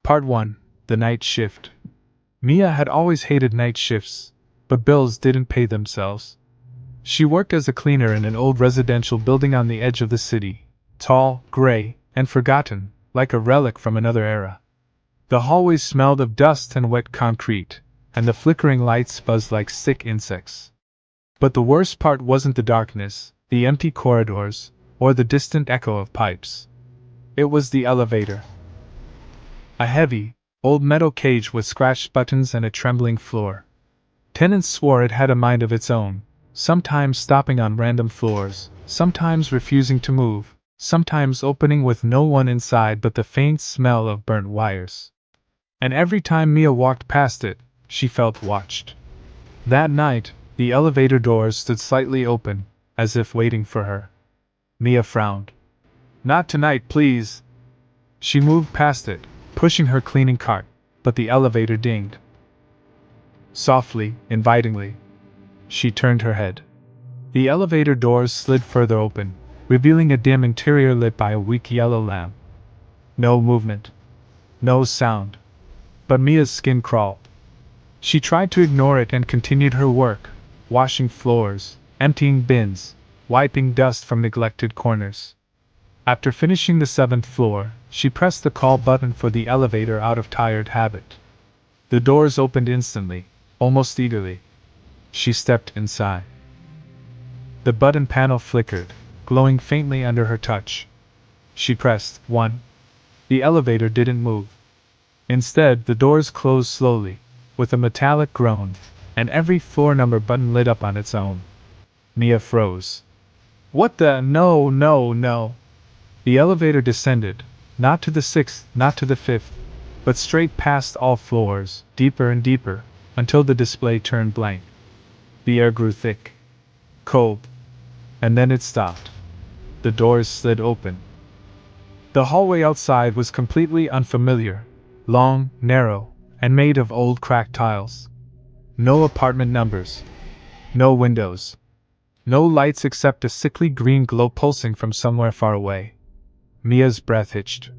Part 1. The Night Shift. Mia had always hated night shifts, but bills didn't pay themselves. She worked as a cleaner in an old residential building on the edge of the city, tall, gray, and forgotten, like a relic from another era. The hallways smelled of dust and wet concrete, and the flickering lights buzzed like sick insects. But the worst part wasn't the darkness, the empty corridors, or the distant echo of pipes. It was the elevator. A heavy, old metal cage with scratched buttons and a trembling floor. Tenants swore it had a mind of its own, sometimes stopping on random floors, sometimes refusing to move, sometimes opening with no one inside but the faint smell of burnt wires. And every time Mia walked past it, she felt watched. That night, the elevator doors stood slightly open, as if waiting for her. Mia frowned. "Not tonight, please." She moved past it, pushing her cleaning cart, but the elevator dinged. Softly, invitingly. She turned her head. The elevator doors slid further open, revealing a dim interior lit by a weak yellow lamp. No movement. No sound. But Mia's skin crawled. She tried to ignore it and continued her work, washing floors, emptying bins, wiping dust from neglected corners. After finishing the 7th floor, she pressed the call button for the elevator out of tired habit. The doors opened instantly, almost eagerly. She stepped inside. The button panel flickered, glowing faintly under her touch. She pressed 1. The elevator didn't move. Instead, the doors closed slowly, with a metallic groan, and every floor number button lit up on its own. Mia froze. "What the? No, no, no." The elevator descended, not to the 6th, not to the 5th, but straight past all floors, deeper and deeper, until the display turned blank. The air grew thick, cold, and then it stopped. The doors slid open. The hallway outside was completely unfamiliar, long, narrow, and made of old cracked tiles. No apartment numbers. No windows. No lights except a sickly green glow pulsing from somewhere far away. Mia's breath hitched.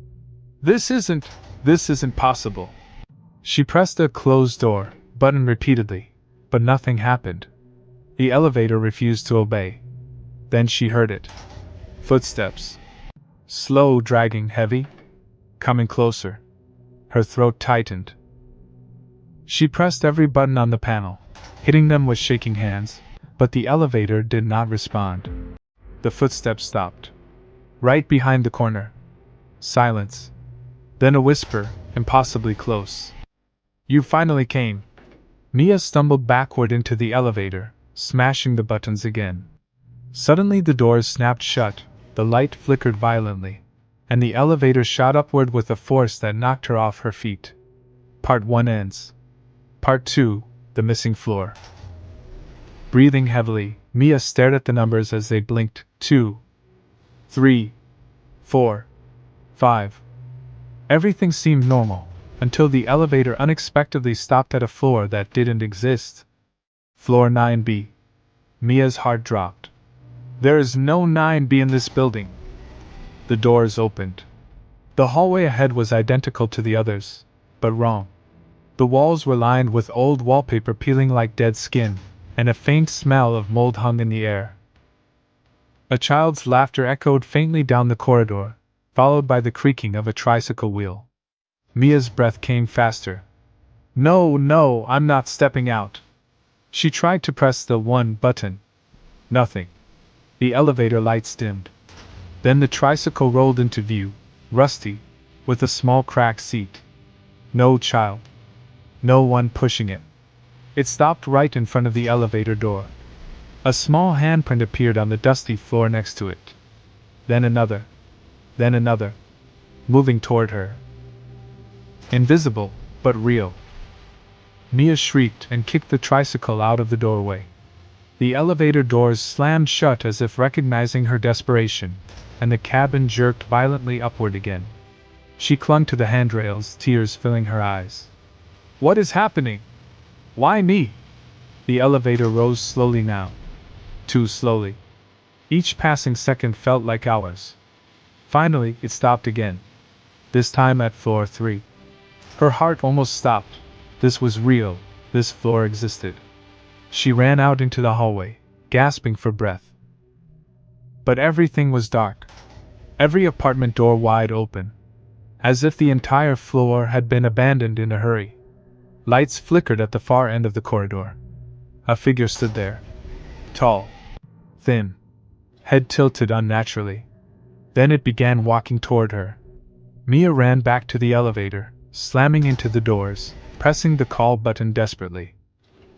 This isn't possible." She pressed the closed door button repeatedly, but nothing happened. The elevator refused to obey. Then she heard it. Footsteps. Slow, dragging, heavy. Coming closer. Her throat tightened. She pressed every button on the panel, hitting them with shaking hands, but the elevator did not respond. The footsteps stopped. Right behind the corner. Silence. Then a whisper, impossibly close. "You finally came." Mia stumbled backward into the elevator, smashing the buttons again. Suddenly the doors snapped shut, the light flickered violently, and the elevator shot upward with a force that knocked her off her feet. Part 1 ends. Part 2, the missing floor. Breathing heavily, Mia stared at the numbers as they blinked. 2, 3, 4, 5. Everything seemed normal, until the elevator unexpectedly stopped at a floor that didn't exist. Floor 9B. Mia's heart dropped. There is no 9B in this building. The doors opened. The hallway ahead was identical to the others, but wrong. The walls were lined with old wallpaper peeling like dead skin, and a faint smell of mold hung in the air. A child's laughter echoed faintly down the corridor, followed by the creaking of a tricycle wheel. Mia's breath came faster. "No, no, I'm not stepping out." She tried to press the 1 button. Nothing. The elevator lights dimmed. Then the tricycle rolled into view, rusty, with a small cracked seat. No child. No one pushing it. It stopped right in front of the elevator door. A small handprint appeared on the dusty floor next to it. Then another. Then another. Moving toward her. Invisible, but real. Mia shrieked and kicked the tricycle out of the doorway. The elevator doors slammed shut as if recognizing her desperation, and the cabin jerked violently upward again. She clung to the handrails, tears filling her eyes. "What is happening? Why me?" The elevator rose slowly now. Too slowly. Each passing second felt like hours. Finally, it stopped again. This time at floor 3. Her heart almost stopped. This was real. This floor existed. She ran out into the hallway, gasping for breath. But everything was dark. Every apartment door wide open, as if the entire floor had been abandoned in a hurry. Lights flickered at the far end of the corridor. A figure stood there. Tall. Thin. Head tilted unnaturally. Then it began walking toward her. Mia ran back to the elevator, slamming into the doors, pressing the call button desperately.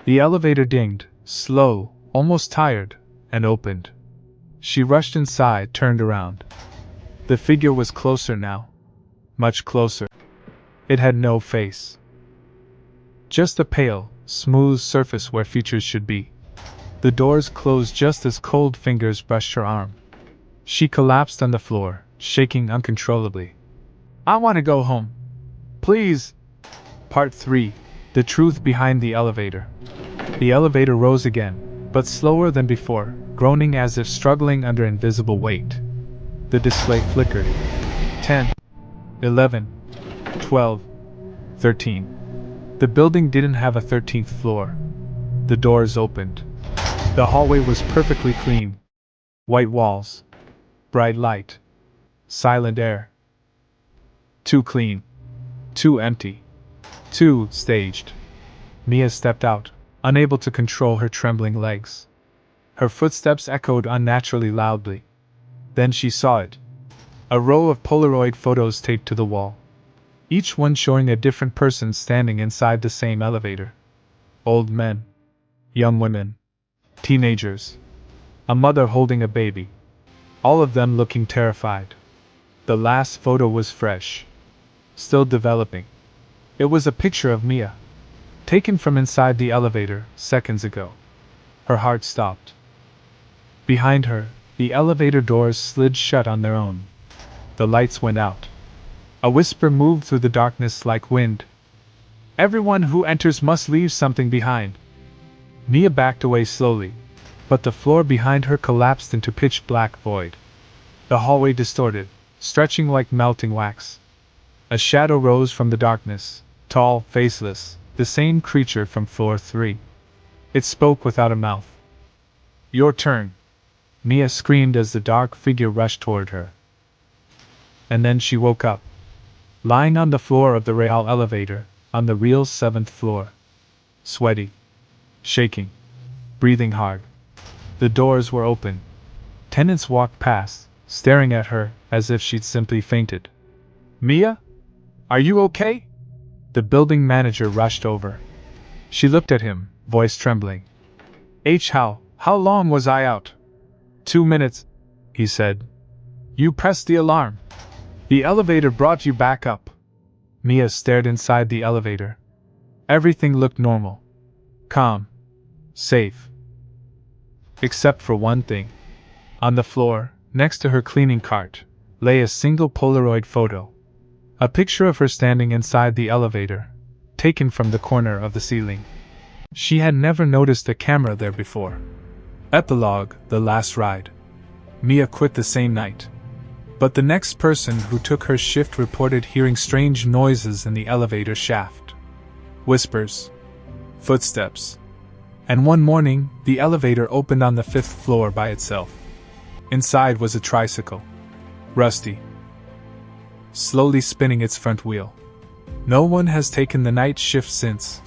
The elevator dinged, slow, almost tired, and opened. She rushed inside, turned around. The figure was closer now. Much closer. It had no face. Just a pale, smooth surface where features should be. The doors closed just as cold fingers brushed her arm. She collapsed on the floor, shaking uncontrollably. I want to go home. Please. Part 3. The truth behind the elevator. The elevator rose again, but slower than before, groaning as if struggling under invisible weight. The display flickered. 10, 11, 12, 13. The building didn't have a 13th floor. The doors opened. The hallway was perfectly clean. White walls. Bright light. Silent air. Too clean. Too empty. Too staged. Mia stepped out, unable to control her trembling legs. Her footsteps echoed unnaturally loudly. Then she saw it. A row of Polaroid photos taped to the wall. Each one showing a different person standing inside the same elevator. Old men. Young women. Teenagers. A mother holding a baby. All of them looking terrified. The last photo was fresh. Still developing. It was a picture of Mia. Taken from inside the elevator, seconds ago. Her heart stopped. Behind her, the elevator doors slid shut on their own. The lights went out. A whisper moved through the darkness like wind. Everyone who enters must leave something behind. Mia backed away slowly, but the floor behind her collapsed into pitch black void. The hallway distorted, stretching like melting wax. A shadow rose from the darkness, tall, faceless, the same creature from floor 3. It spoke without a mouth. Your turn. Mia screamed as the dark figure rushed toward her. And then she woke up. Lying on the floor of the Real elevator, on the real 7th floor. Sweaty. Shaking. Breathing hard. The doors were open. Tenants walked past, staring at her as if she'd simply fainted. Mia? Are you okay? The building manager rushed over. She looked at him, voice trembling. How long was I out? 2 minutes, he said. You pressed the alarm. The elevator brought you back up. Mia stared inside the elevator. Everything looked normal. Calm. Safe. Except for one thing. On the floor, next to her cleaning cart, lay a single Polaroid photo. A picture of her standing inside the elevator, taken from the corner of the ceiling. She had never noticed a camera there before. Epilogue: The last ride. Mia quit the same night. But the next person who took her shift reported hearing strange noises in the elevator shaft. Whispers. Footsteps. And one morning, the elevator opened on the 5th floor by itself. Inside was a tricycle. Rusty. Slowly spinning its front wheel. No one has taken the night shift since,